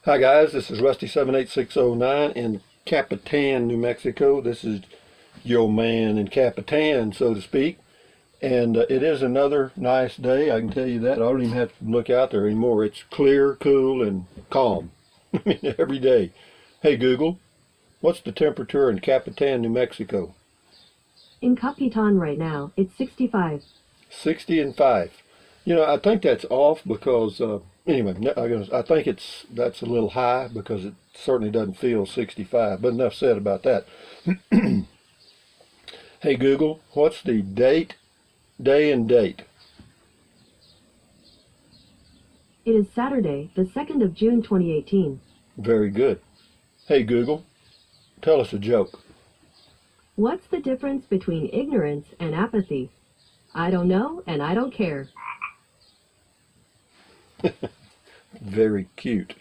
Hi guys, this is Rusty 78609 in Capitan, New Mexico. This is your man in Capitan, so to speak. And it is another nice day, I can tell you that. I don't even have to look out there anymore. It's clear, cool, and calm. I mean, every day. Hey Google, what's the temperature in Capitan, New Mexico? In Capitan right now, it's 65. 60 and 5. You know, I think that's off because, anyway, I think that's a little high because it certainly doesn't feel 65. But enough said about that. Hey Google, what's the day and date? It is Saturday, the 2nd of June 2018. Very good. Hey Google, tell us a joke. What's the difference between ignorance and apathy? I don't know and I don't care. Very cute.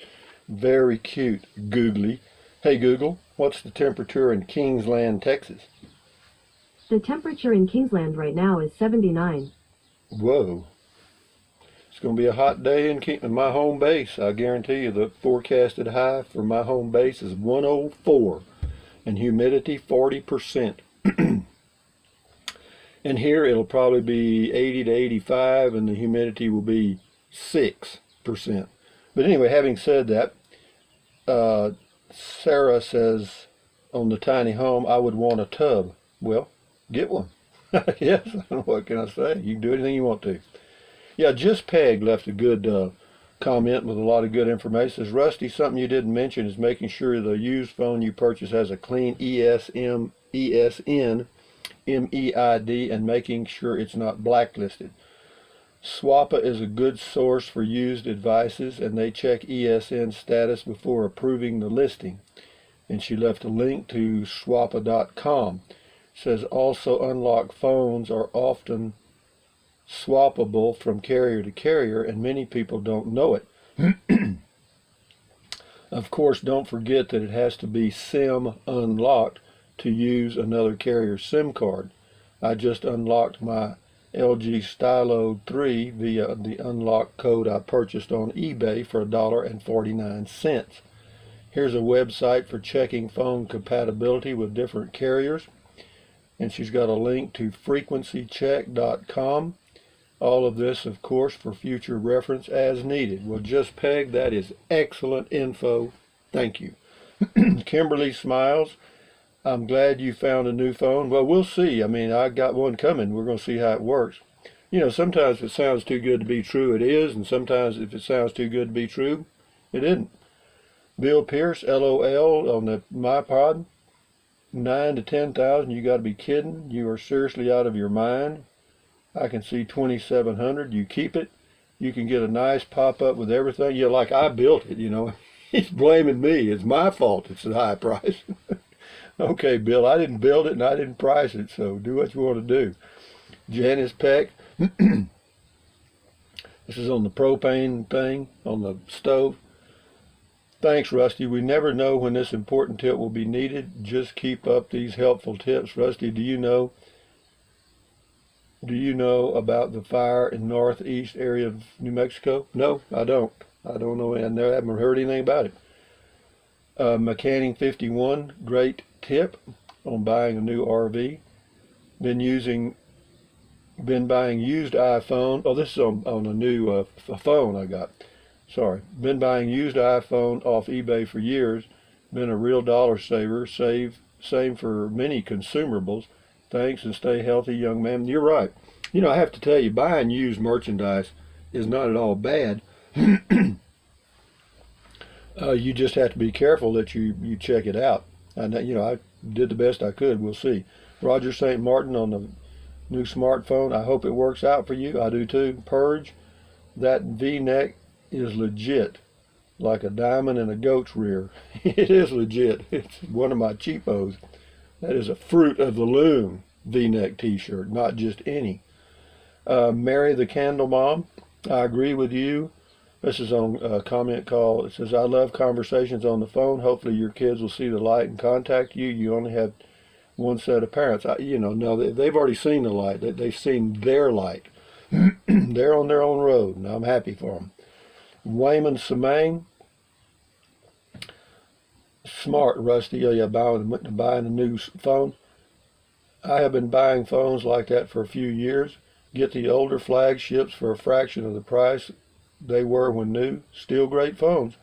Very cute, Googly. Hey Google, what's the temperature in Kingsland, Texas? The temperature in Kingsland right now is 79. Whoa. It's going to be a hot day in my home base. I guarantee you the forecasted high for my home base is 104 and humidity 40%. And here it'll probably be 80 to 85 and the humidity will be 6%. But anyway, having said that, Sarah says on the tiny home, I would want a tub. Well, get one. Yes, what can I say? You can do anything you want to. Yeah, Just Peg left a good comment with a lot of good information. Says, Rusty, something you didn't mention is making sure the used phone you purchase has a clean ESN MEID and making sure it's not blacklisted. Swappa is a good source for used devices and they check ESN status before approving the listing. And she left a link to swappa.com. Says also unlocked phones are often swappable from carrier to carrier and many people don't know it. Of course, don't forget that it has to be SIM unlocked to use another carrier's SIM card. I just unlocked my LG Stylo 3 via the unlock code I purchased on eBay for $1.49. Here's a website for checking phone compatibility with different carriers. And she's got a link to frequencycheck.com. All of this, of course, for future reference as needed. Well, Just Peg, that is excellent info. Thank you. Kimberly smiles. I'm glad you found a new phone. Well, we'll see. I mean, I got one coming. We're going to see how it works. You know, sometimes if it sounds too good to be true, it is. And sometimes if it sounds too good to be true, it isn't. Bill Pierce, LOL, on the MyPod. 9 to 10,000, you got to be kidding. You are seriously out of your mind. I can see 2,700. You keep it. You can get a nice pop-up with everything. Yeah, like I built it, you know. He's blaming me. It's my fault it's a high price. Okay, Bill, I didn't build it and I didn't price it, so do what you want to do. Janice Peck. This is on the propane thing, on the stove. Thanks, Rusty. We never know when this important tip will be needed. Just keep up these helpful tips. Rusty, do you know about the fire in northeast area of New Mexico? No, I don't. I don't know. I never haven't heard anything about it. Mechanic 51, great tip on buying a new RV. Been buying used iPhone. Oh, this is on a new phone I got. Sorry. Been buying used iPhone off eBay for years. Been a real dollar saver. Same for many consumables. Thanks and stay healthy, young man. You're right. You know, I have to tell you, buying used merchandise is not at all bad. You just have to be careful that you check it out. And you know, I did the best I could. We'll see. Roger St. Martin on the new smartphone. I hope it works out for you. I do too. Purge. That V-neck is legit, like a diamond in a goat's rear. It is legit. It's one of my cheapos. That is a Fruit of the Loom V-neck t-shirt, not just any. Mary the Candle Mom, I agree with you. This is on a comment call. It says, I love conversations on the phone. Hopefully your kids will see the light and contact you. You only have one set of parents. No, they've already seen the light. They've seen their light. They're on their own road, and I'm happy for them. Wayman Samang, Smart, Rusty. Oh yeah, buying a new phone. I have been buying phones like that for a few years. Get the older flagships for a fraction of the price they were when new. Still great phones.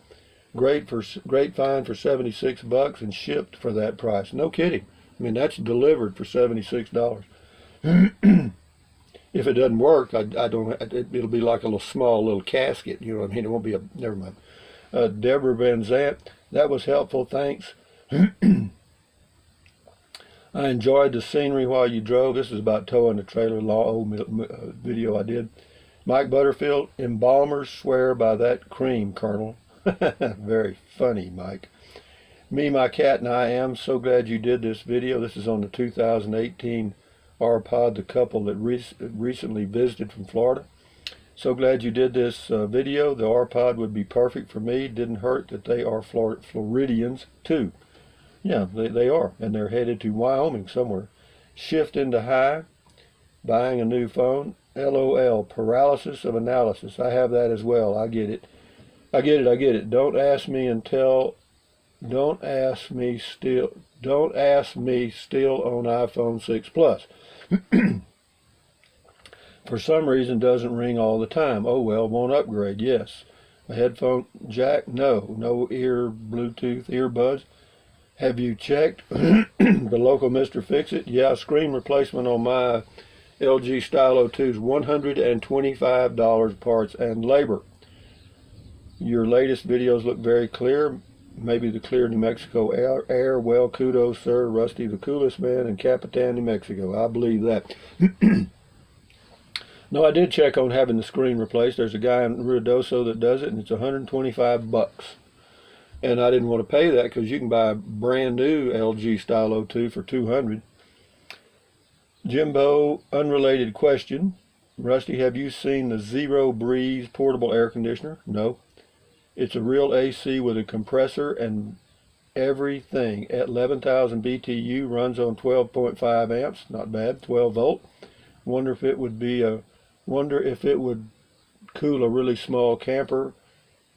Great find for $76 and shipped for that price. No kidding. I mean, that's delivered for $76. If it doesn't work, I don't. It'll be like a small casket. You know what I mean? It won't be a. Never mind. Deborah Van Zant, that was helpful. Thanks. I enjoyed the scenery while you drove. This is about towing the trailer. Old video I did. Mike Butterfield, embalmers swear by that cream, Colonel. Very funny, Mike. Me, my cat, and I am so glad you did this video. This is on the 2018 R-Pod, the couple that recently visited from Florida. So glad you did this video. The R-Pod would be perfect for me. Didn't hurt that they are Floridians too. Yeah, they are, and they're headed to Wyoming somewhere. Shift into high, buying a new phone. LOL, paralysis of analysis. I have that as well. I get it. I get it. Don't ask me still on iPhone 6 Plus. For some reason doesn't ring all the time. Oh well, won't upgrade. Yes. A headphone jack? No. Bluetooth earbuds. Have you checked the local Mr. Fix-It? Yeah, screen replacement on my LG Stylo 2 is $125 parts and labor. Your latest videos look very clear. Maybe the clear New Mexico air. Well, kudos, sir. Rusty, the coolest man in Capitan, New Mexico. I believe that. No, I did check on having the screen replaced. There's a guy in Ruidoso that does it, and it's $125. And I didn't want to pay that because you can buy a brand new LG Stylo 2 for $200. Jimbo, unrelated question. Rusty, have you seen the Zero Breeze portable air conditioner? No. It's a real AC with a compressor and everything. At 11,000 BTU, runs on 12.5 amps. Not bad. 12 volt. Wonder if it would cool a really small camper.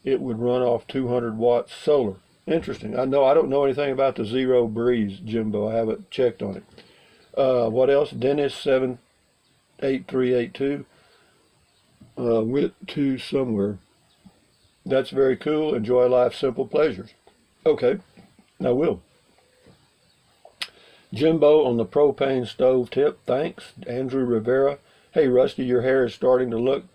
It would run off 200 watts solar. Interesting. I don't know anything about the Zero Breeze, Jimbo. I haven't checked on it. What else? Dennis 78382 went to somewhere. That's very cool. Enjoy life, simple pleasures. Okay, I will. Jimbo on the propane stove tip. Thanks. Andrew Rivera. Hey, Rusty, your hair is starting to look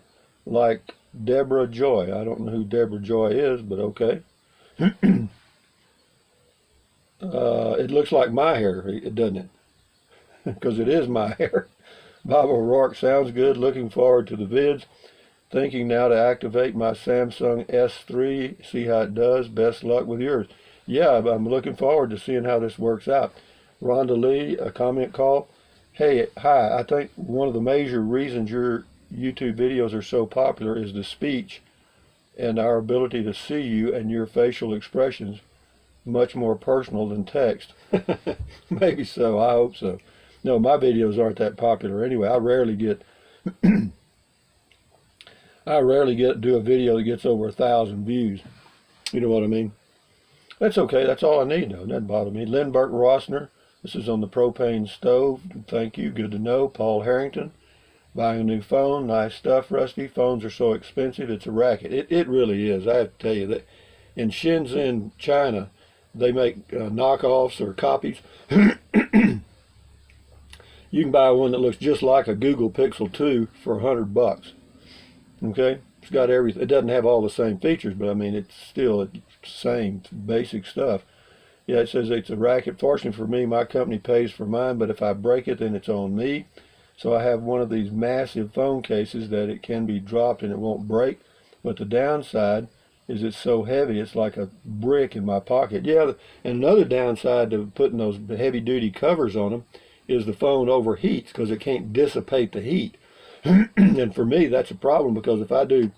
like Deborah Joy. I don't know who Deborah Joy is, but okay. It looks like my hair, doesn't it? Because it is my hair. Bob O'Rourke, sounds good. Looking forward to the vids. Thinking now to activate my Samsung S3. See how it does. Best luck with yours. Yeah, I'm looking forward to seeing how this works out. Rhonda Lee, a comment call. Hey, hi. I think one of the major reasons your YouTube videos are so popular is the speech and our ability to see you and your facial expressions much more personal than text. Maybe so. I hope so. No, my videos aren't that popular anyway. I rarely do a video that gets over 1,000 views. You know what I mean? That's okay. That's all I need, though. It doesn't bother me. Lindbergh Rossner. This is on the propane stove. Thank you. Good to know. Paul Harrington. Buying a new phone. Nice stuff, Rusty. Phones are so expensive. It's a racket. It really is. I have to tell you that in Shenzhen, China, they make knockoffs or copies. You can buy one that looks just like a Google Pixel 2 for $100. Okay? It's got everything. It doesn't have all the same features, but I mean, it's still the same basic stuff. Yeah, it says it's a racket. Fortunately for me, my company pays for mine, but if I break it, then it's on me. So I have one of these massive phone cases that it can be dropped and it won't break. But the downside is it's so heavy, it's like a brick in my pocket. Yeah, and another downside to putting those heavy-duty covers on them is the phone overheats because it can't dissipate the heat. And for me, that's a problem because if I do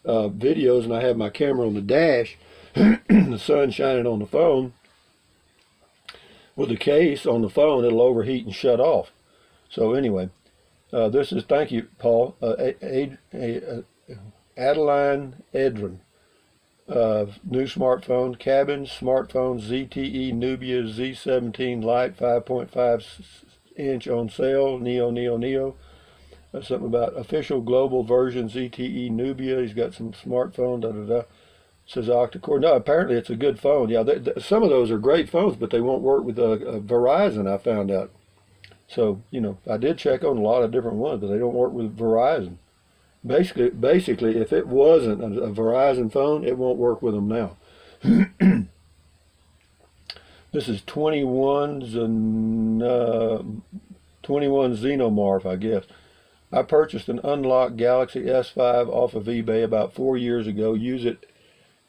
videos and I have my camera on the dash, the sun shining on the phone, with the case on the phone, it'll overheat and shut off. So anyway, this is, thank you, Paul, Adeline Edrin. New smartphone, Cabin smartphone ZTE Nubia Z17 Lite 5.5 inch on sale. Neo. Something about official global version ZTE Nubia. He's got some smartphone. Says octa-core. No, apparently it's a good phone. Yeah, some of those are great phones, but they won't work with Verizon, I found out. So, I did check on a lot of different ones, but they don't work with Verizon. Basically, if it wasn't a Verizon phone, it won't work with them now. This is 21 Xenomorph, I guess. I purchased an unlocked Galaxy S5 off of eBay about 4 years ago. Use it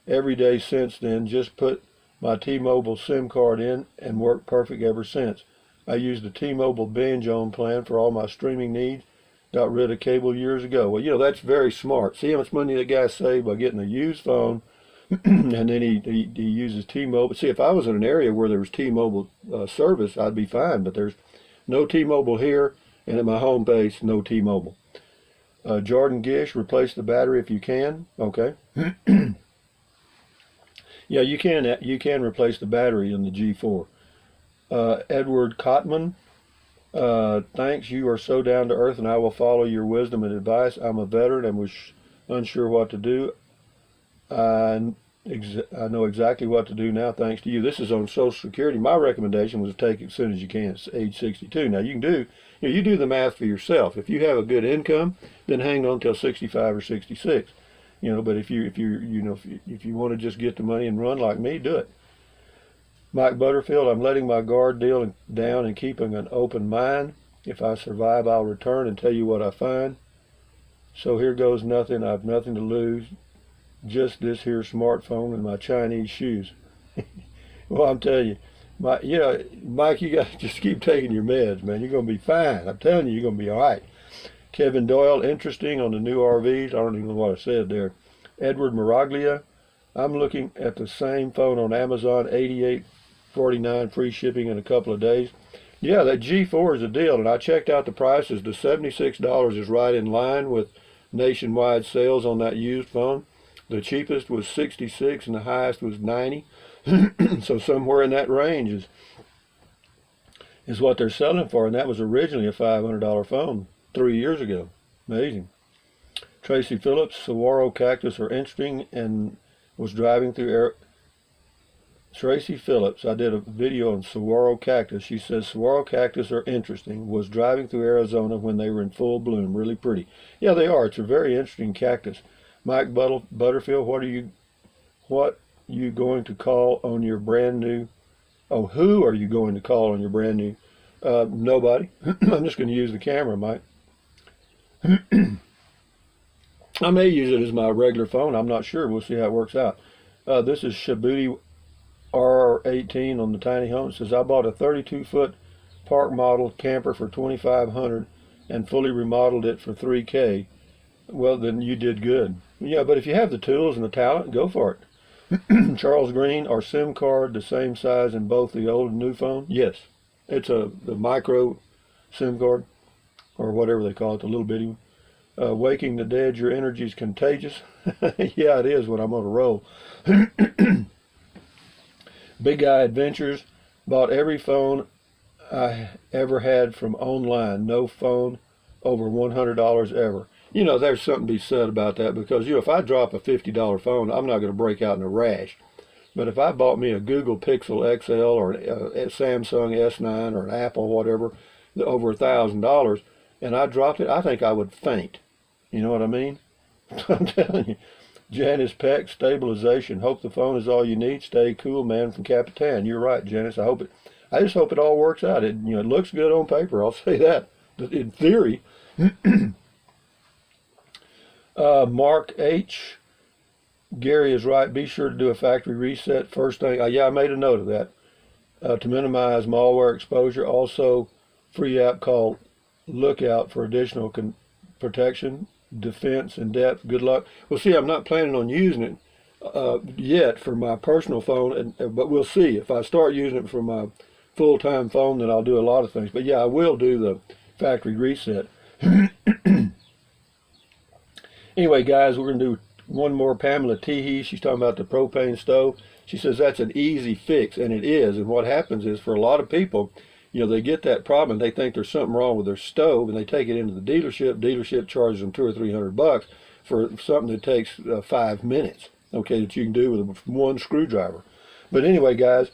every day since then. Just put my T-Mobile SIM card in and worked perfect ever since. I used the T-Mobile Binge On plan for all my streaming needs. Got rid of cable years ago. Well, that's very smart. See how much money that guy saved by getting a used phone, and then he uses T-Mobile. See, if I was in an area where there was T-Mobile service, I'd be fine. But there's no T-Mobile here, and at my home base, no T-Mobile. Jordan Gish, replace the battery if you can. Okay. Yeah, you can replace the battery in the G4. Edward Cotman. Thanks, you are so down to earth, and I will follow your wisdom and advice. I'm a veteran and was unsure what to do. I know exactly what to do now, thanks to you. This is on Social Security. My recommendation was to take it as soon as you can. It's age 62. Now you can do, you do the math for yourself. If you have a good income, then hang on till 65 or 66. But if you want to just get the money and run like me, do it. Mike Butterfield, I'm letting my guard down and keeping an open mind. If I survive, I'll return and tell you what I find. So here goes nothing. I've nothing to lose. Just this here smartphone and my Chinese shoes. Well, I'm telling you, Mike, you got to just keep taking your meds, man. You're going to be fine. I'm telling you, you're going to be all right. Kevin Doyle, interesting on the new RVs. I don't even know what I said there. Edward Maraglia, I'm looking at the same phone on Amazon, $88.49, free shipping in a couple of days. Yeah, that G4 is a deal, and I checked out the prices. The $76 is right in line with nationwide sales on that used phone. The cheapest was $66 and the highest was $90. So somewhere in that range is what they're selling for, and that was originally a $500 phone 3 years ago. Amazing. Tracy Phillips, saguaro cactus are interesting and was driving through Tracy Phillips, I did a video on saguaro cactus. She says saguaro cactus are interesting. Was driving through Arizona when they were in full bloom. Really pretty. Yeah, they are. It's a very interesting cactus. Mike Butterfield, what you going to call on your brand new? Oh, who are you going to call on your brand new? Nobody. I'm just going to use the camera, Mike. I may use it as my regular phone. I'm not sure. We'll see how it works out. This is Shabuti R18 on the tiny home. It says, I bought a 32-foot park model camper for $2,500 and fully remodeled it for $3K. Well, then you did good. Yeah, but if you have the tools and the talent, go for it. Charles Green, are SIM card the same size in both the old and new phone? Yes. It's the micro SIM card, or whatever they call it, the little bitty one. Waking the dead, your energy is contagious. Yeah, it is when I'm on a roll. Big Guy Adventures, bought every phone I ever had from online. No phone over $100 ever. There's something to be said about that because, if I drop a $50 phone, I'm not going to break out in a rash. But if I bought me a Google Pixel XL or a Samsung S9 or an Apple, whatever, over $1,000, and I dropped it, I think I would faint. You know what I mean? I'm telling you. Janice Peck, stabilization. Hope the phone is all you need. Stay cool, man, from Capitan. You're right, Janice. I just hope it all works out. It looks good on paper. I'll say that. In theory. Mark H. Gary is right. Be sure to do a factory reset. First thing. Yeah, I made a note of that. To minimize malware exposure. Also, free app called Lookout for additional protection. Defense in depth. Good luck. Well, see, I'm not planning on using it yet for my personal phone, but we'll see. If I start using it for my full-time phone, then I'll do a lot of things. But yeah, I will do the factory reset. Anyway, guys, we're going to do one more, Pamela Teehee, she's talking about the propane stove. She says that's an easy fix, and it is. And what happens is, for a lot of people, they get that problem and they think there's something wrong with their stove, and they take it into the dealership. Dealership charges them $200 or $300 for something that takes 5 minutes, okay, that you can do with one screwdriver. But anyway, guys,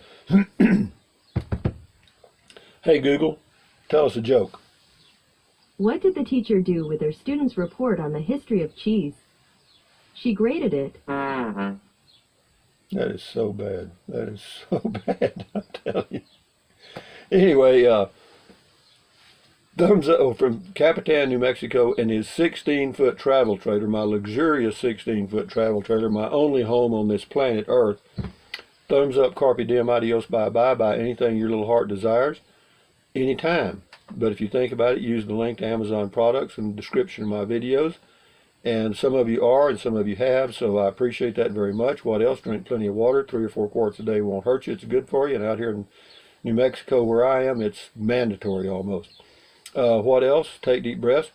hey Google, tell us a joke. What did the teacher do with her students' report on the history of cheese? She graded it. That is so bad. That is so bad, I tell you. Anyway, thumbs up from Capitan, New Mexico, and his 16-foot travel trailer, my luxurious 16-foot travel trailer, my only home on this planet Earth. Thumbs up, carpe diem, adios, bye-bye, buy anything your little heart desires, anytime. But if you think about it, use the link to Amazon products in the description of my videos. And some of you are, and some of you have, so I appreciate that very much. What else? Drink plenty of water. 3 or 4 quarts a day won't hurt you. It's good for you. And out here in New Mexico, where I am, it's mandatory almost. What else? Take deep breaths.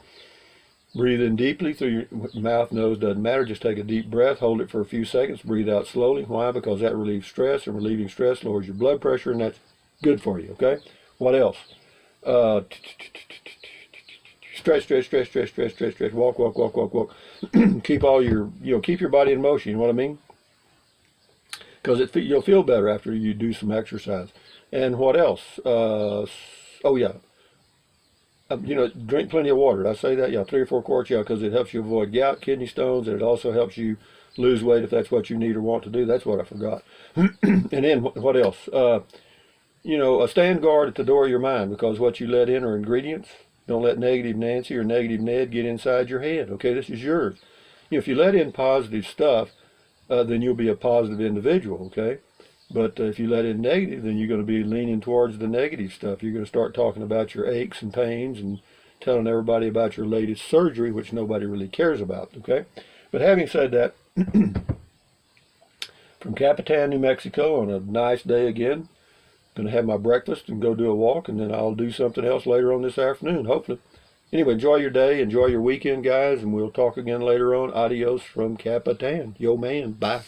Breathe in deeply through your mouth, nose, doesn't matter. Just take a deep breath, hold it for a few seconds, breathe out slowly. Why? Because that relieves stress, and relieving stress lowers your blood pressure, and that's good for you, okay? What else? Stretch, stretch, stretch, stretch, stretch, stretch, stretch. Walk, walk, walk, walk, walk. Keep all your, keep your body in motion, you know what I mean? Because you'll feel better after you do some exercise. And what else? Oh yeah. Drink plenty of water. Did I say that? Yeah, 3 or 4 quarts, yeah, because it helps you avoid gout, kidney stones, and it also helps you lose weight if that's what you need or want to do. That's what I forgot. And then what else? Stand guard at the door of your mind, because what you let in are ingredients. Don't let negative Nancy or negative Ned get inside your head. Okay, this is yours. If you let in positive stuff, then you'll be a positive individual, okay? But if you let in negative, then you're going to be leaning towards the negative stuff. You're going to start talking about your aches and pains and telling everybody about your latest surgery, which nobody really cares about, okay? But having said that, from Capitan, New Mexico, on a nice day again, going to have my breakfast and go do a walk, and then I'll do something else later on this afternoon, hopefully. Anyway, enjoy your day, enjoy your weekend, guys, and we'll talk again later on. Adios from Capitan. Yo, man. Bye.